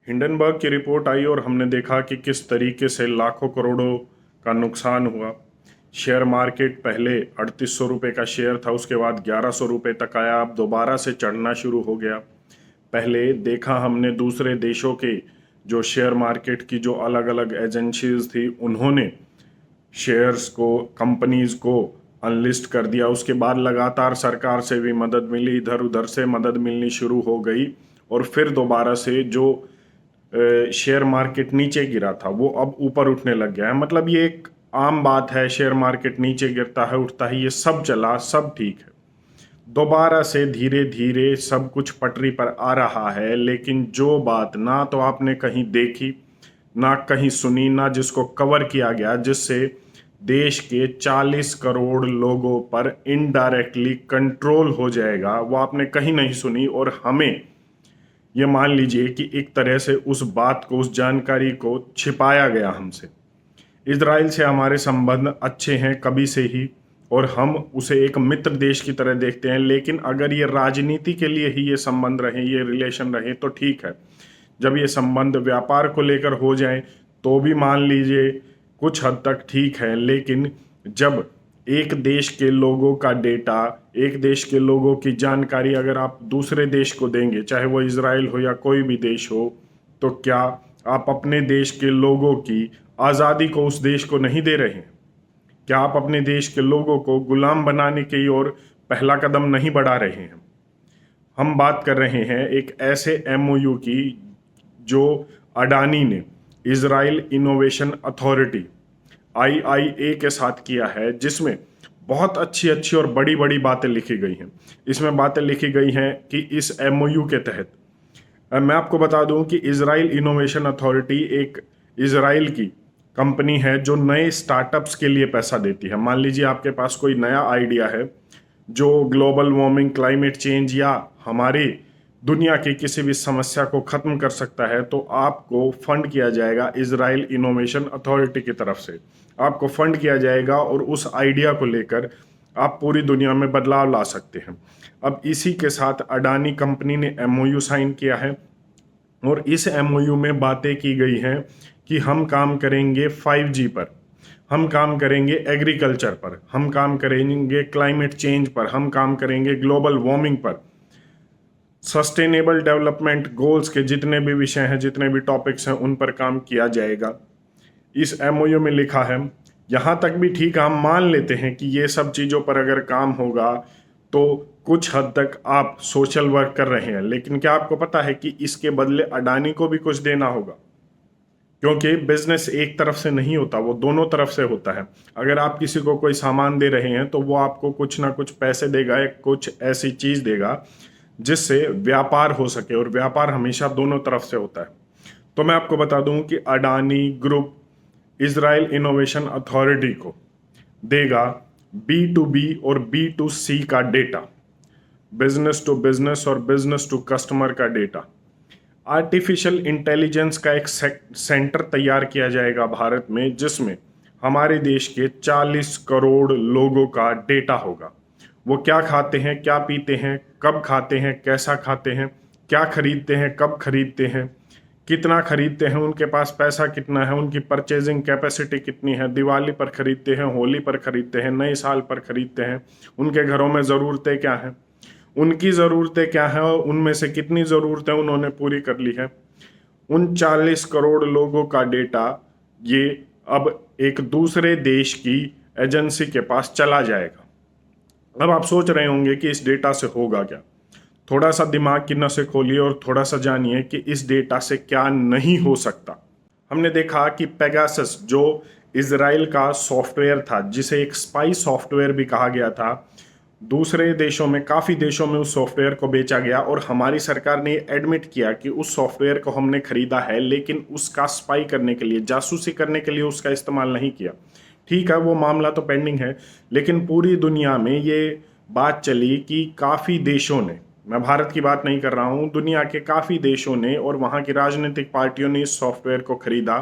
Hindenburg की report आई और हमने देखा कि किस तरीके से लाखों करोड़ों का नुकसान हुआ। शेयर मार्केट पहले 3800 रुपये का शेयर था, उसके बाद 1100 रुपये तक आया, अब दोबारा से चढ़ना शुरू हो गया। पहले देखा हमने दूसरे देशों के जो शेयर मार्केट की जो अलग अलग एजेंसीज थी, उन्होंने शेयर्स को, कंपनीज को अनलिस्ट कर दिया। उसके बाद लगातार सरकार से भी मदद मिली, इधर उधर से मदद मिलनी शुरू हो गई और फिर दोबारा से जो शेयर मार्केट नीचे गिरा था वो अब ऊपर उठने लग गया है। मतलब ये एक आम बात है, शेयर मार्केट नीचे गिरता है उठता है, ये सब चला, सब ठीक है। दोबारा से धीरे धीरे सब कुछ पटरी पर आ रहा है, लेकिन जो बात ना तो आपने कहीं देखी, ना कहीं सुनी, ना जिसको कवर किया गया, जिससे देश के 40 करोड़ लोगों पर इनडायरेक्टली कंट्रोल हो जाएगा, वो आपने कहीं नहीं सुनी। और हमें ये मान लीजिए कि एक तरह से उस बात को, उस जानकारी को छिपाया गया हमसे। इजराइल से हमारे संबंध अच्छे हैं कभी से ही और हम उसे एक मित्र देश की तरह देखते हैं, लेकिन अगर ये राजनीति के लिए ही ये संबंध रहे, ये रिलेशन रहे तो ठीक है। जब ये संबंध व्यापार को लेकर हो जाए तो भी मान लीजिए कुछ हद तक ठीक है, लेकिन जब एक देश के लोगों का डेटा, एक देश के लोगों की जानकारी अगर आप दूसरे देश को देंगे, चाहे वो इजराइल हो या कोई भी देश हो, तो क्या आप अपने देश के लोगों की आज़ादी को उस देश को नहीं दे रहे हैं? क्या आप अपने देश के लोगों को गुलाम बनाने की ओर पहला कदम नहीं बढ़ा रहे हैं? हम बात कर रहे हैं एक ऐसे एमओयू की जो अडानी ने इजराइल इनोवेशन अथॉरिटी आईआईए के साथ किया है, जिसमें बहुत अच्छी अच्छी और बड़ी बड़ी बातें लिखी गई हैं। इसमें बातें लिखी गई हैं कि इस एमओयू के तहत, मैं आपको बता दूं कि इजराइल इनोवेशन अथॉरिटी एक इजराइल की कंपनी है जो नए स्टार्टअप्स के लिए पैसा देती है। मान लीजिए आपके पास कोई नया आइडिया है जो ग्लोबल वार्मिंग, क्लाइमेट चेंज या हमारी दुनिया की किसी भी समस्या को ख़त्म कर सकता है, तो आपको फंड किया जाएगा इजराइल इनोवेशन अथॉरिटी की तरफ से। आपको फंड किया जाएगा और उस आइडिया को लेकर आप पूरी दुनिया में बदलाव ला सकते हैं। अब इसी के साथ अडानी कंपनी ने एमओयू साइन किया है और इस एमओयू में बातें की गई हैं कि हम काम करेंगे 5G पर, हम काम करेंगे एग्रीकल्चर पर, हम काम करेंगे क्लाइमेट चेंज पर, हम काम करेंगे ग्लोबल वार्मिंग पर। सस्टेनेबल डेवलपमेंट गोल्स के जितने भी विषय हैं, जितने भी टॉपिक्स हैं, उन पर काम किया जाएगा। इस एमओयू में लिखा है। यहाँ तक भी ठीक, हम मान लेते हैं कि ये सब चीज़ों पर अगर काम होगा तो कुछ हद तक आप सोशल वर्क कर रहे हैं, लेकिन क्या आपको पता है कि इसके बदले अडानी को भी कुछ देना होगा? क्योंकि बिजनेस एक तरफ से नहीं होता, वो दोनों तरफ से होता है। अगर आप किसी को कोई सामान दे रहे हैं तो वो आपको कुछ ना कुछ पैसे देगा, एक कुछ ऐसी चीज देगा जिससे व्यापार हो सके, और व्यापार हमेशा दोनों तरफ से होता है। तो मैं आपको बता दूं कि Adani group Israel innovation authority को देगा B2B और B2C का डेटा, बिजनेस टू बिजनेस और बिजनेस टू कस्टमर का डेटा। आर्टिफिशियल इंटेलिजेंस का एक सेंटर तैयार किया जाएगा भारत में, जिसमें हमारे देश के 40 करोड़ लोगों का डेटा होगा। वो क्या खाते हैं, क्या पीते हैं, कब खाते हैं, कैसा खाते हैं, क्या खरीदते हैं, कब खरीदते हैं, कितना खरीदते हैं, उनके पास पैसा कितना है, उनकी परचेजिंग कैपेसिटी कितनी है, दिवाली पर खरीदते हैं, होली पर खरीदते हैं, नए साल पर खरीदते हैं, उनके घरों में ज़रूरतें क्या हैं, उनकी ज़रूरतें क्या हैं और उनमें से कितनी ज़रूरतें उन्होंने पूरी कर ली है। उन 40 करोड़ लोगों का डेटा ये अब एक दूसरे देश की एजेंसी के पास चला जाएगा। अब आप सोच रहे होंगे कि इस डेटा से होगा क्या। थोड़ा सा दिमाग की नसें खोलिए और थोड़ा सा जानिए कि इस डेटा से क्या नहीं हो सकता। हमने देखा कि पेगासस जो इजराइल का सॉफ्टवेयर था, जिसे एक स्पाई सॉफ्टवेयर भी कहा गया था, दूसरे देशों में, काफ़ी देशों में उस सॉफ्टवेयर को बेचा गया और हमारी सरकार ने एडमिट किया कि उस सॉफ्टवेयर को हमने खरीदा है, लेकिन उसका स्पाई करने के लिए, जासूसी करने के लिए उसका इस्तेमाल नहीं किया। ठीक है, वो मामला तो पेंडिंग है, लेकिन पूरी दुनिया में ये बात चली कि काफ़ी देशों ने, मैं भारत की बात नहीं कर रहा हूँ, दुनिया के काफ़ी देशों ने और वहाँ की राजनीतिक पार्टियों ने इस सॉफ्टवेयर को खरीदा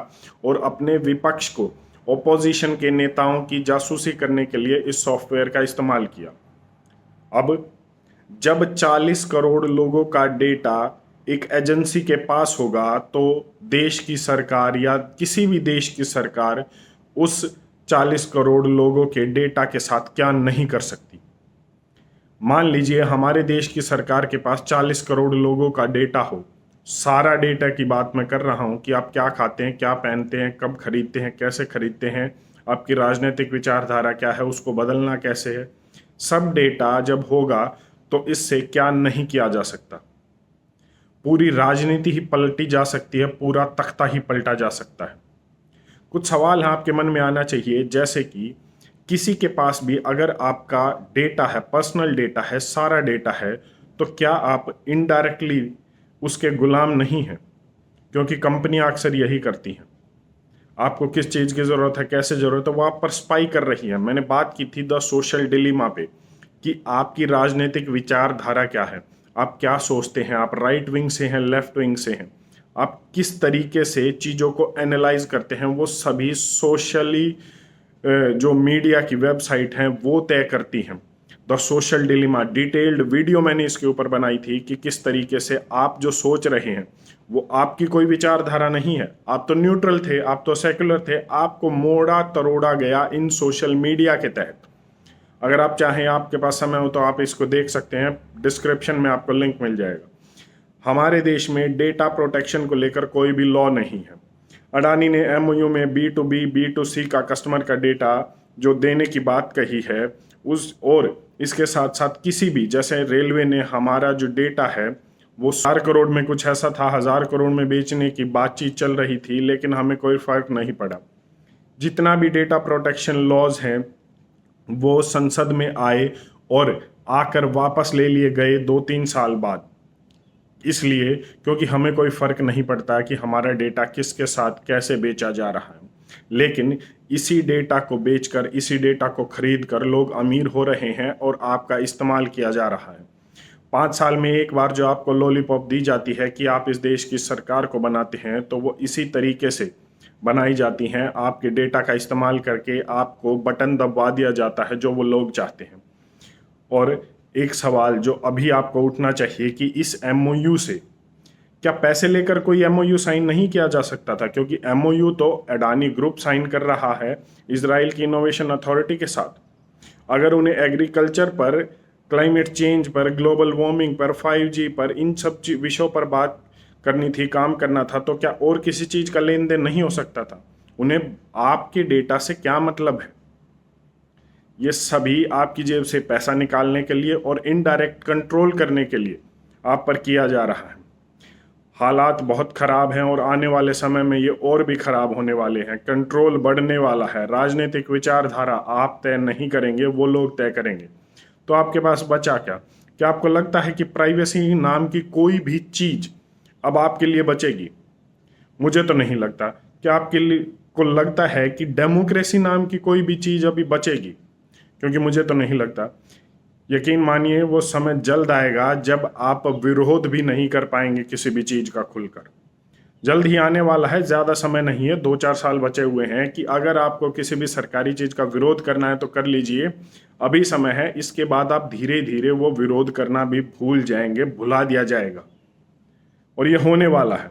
और अपने विपक्ष को, ओपोजिशन के नेताओं की जासूसी करने के लिए इस सॉफ्टवेयर का इस्तेमाल किया। अब जब 40 करोड़ लोगों का डेटा एक एजेंसी के पास होगा तो देश की सरकार या किसी भी देश की सरकार उस 40 करोड़ लोगों के डेटा के साथ क्या नहीं कर सकती। मान लीजिए हमारे देश की सरकार के पास 40 करोड़ लोगों का डेटा हो, सारा डेटा की बात मैं कर रहा हूं कि आप क्या खाते हैं, क्या पहनते हैं, कब खरीदते हैं, कैसे खरीदते हैं, आपकी राजनीतिक विचारधारा क्या है, उसको बदलना कैसे है, सब डेटा जब होगा तो इससे क्या नहीं किया जा सकता। पूरी राजनीति ही पलटी जा सकती है, पूरा तख्ता ही पलटा जा सकता है। कुछ सवाल हैं आपके मन में आना चाहिए, जैसे कि किसी के पास भी अगर आपका डेटा है, पर्सनल डेटा है, सारा डेटा है, तो क्या आप इनडायरेक्टली उसके गुलाम नहीं हैं? क्योंकि कंपनियां अक्सर यही करती हैं। आपको किस चीज़ की ज़रूरत है, कैसे ज़रूरत है, वो आप पर स्पाई कर रही है। मैंने बात की थी द सोशल डिलीमा पे कि आपकी राजनीतिक विचारधारा क्या है, आप क्या सोचते हैं, आप राइट विंग से हैं, लेफ्ट विंग से हैं, आप किस तरीके से चीज़ों को एनालाइज करते हैं, वो सभी सोशली जो मीडिया की वेबसाइट हैं वो तय करती हैं। The social dilemma detailed video मैंने इसके ऊपर बनाई थी कि किस तरीके से आप जो सोच रहे हैं वो आपकी कोई विचारधारा नहीं है, आप तो न्यूट्रल थे, आप तो सेकुलर थे, आपको मोड़ा तरोड़ा गया इन सोशल मीडिया के तहत। अगर आप चाहें, आपके पास समय हो तो आप इसको देख सकते हैं, डिस्क्रिप्शन में आपको लिंक मिल जाएगा। हमारे देश में डेटा प्रोटेक्शन को लेकर कोई भी लॉ नहीं है। अडानी ने एमओयू में B2B B2C का कस्टमर का डेटा जो देने की बात कही है उस, और इसके साथ साथ किसी भी, जैसे रेलवे ने हमारा जो डेटा है वो 4 करोड़ में कुछ ऐसा था, 1000 करोड़ में बेचने की बातचीत चल रही थी, लेकिन हमें कोई फर्क नहीं पड़ा। जितना भी डेटा प्रोटेक्शन लॉज हैं वो संसद में आए और आकर वापस ले लिए गए 2-3 साल बाद, इसलिए क्योंकि हमें कोई फ़र्क नहीं पड़ता कि हमारा डेटा किसके साथ कैसे बेचा जा रहा है। लेकिन इसी डेटा को बेचकर, इसी डेटा को खरीद कर लोग अमीर हो रहे हैं और आपका इस्तेमाल किया जा रहा है। 5 साल में एक बार जो आपको लॉलीपॉप दी जाती है कि आप इस देश की सरकार को बनाते हैं, तो वो इसी तरीके से बनाई जाती हैं। आपके डेटा का इस्तेमाल करके आपको बटन दबवा दिया जाता है जो वो लोग चाहते हैं। और एक सवाल जो अभी आपको उठना चाहिए कि इस एमओयू से क्या पैसे लेकर कोई एमओयू साइन नहीं किया जा सकता था? क्योंकि एमओयू तो अडानी ग्रुप साइन कर रहा है इजराइल की इनोवेशन अथॉरिटी के साथ। अगर उन्हें एग्रीकल्चर पर, क्लाइमेट चेंज पर, ग्लोबल वार्मिंग पर, 5G पर, इन सब विषयों पर बात करनी थी, काम करना था, तो क्या और किसी चीज़ का लेन देन नहीं हो सकता था? उन्हें आपके डेटा से क्या मतलब है? ये सभी आपकी जेब से पैसा निकालने के लिए और इनडायरेक्ट कंट्रोल करने के लिए आप पर किया जा रहा है। हालात बहुत ख़राब हैं और आने वाले समय में ये और भी ख़राब होने वाले हैं। कंट्रोल बढ़ने वाला है। राजनीतिक विचारधारा आप तय नहीं करेंगे, वो लोग तय करेंगे। तो आपके पास बचा क्या? क्या आपको लगता है कि प्राइवेसी नाम की कोई भी चीज़ अब आपके लिए बचेगी? मुझे तो नहीं लगता। क्या आपके लिए को लगता है कि डेमोक्रेसी नाम की कोई भी चीज़ अभी बचेगी? क्योंकि मुझे तो नहीं लगता। यकीन मानिए वो समय जल्द आएगा जब आप विरोध भी नहीं कर पाएंगे किसी भी चीज़ का खुलकर। जल्द ही आने वाला है, ज़्यादा समय नहीं है, 2-4 साल बचे हुए हैं कि अगर आपको किसी भी सरकारी चीज़ का विरोध करना है तो कर लीजिए, अभी समय है। इसके बाद आप धीरे धीरे वो विरोध करना भी भूल जाएंगे, भुला दिया जाएगा और ये होने वाला है।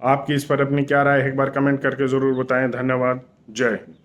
आपकी इस पर अपनी क्या राय है, एक बार कमेंट करके ज़रूर बताएं। धन्यवाद। जय हिंद।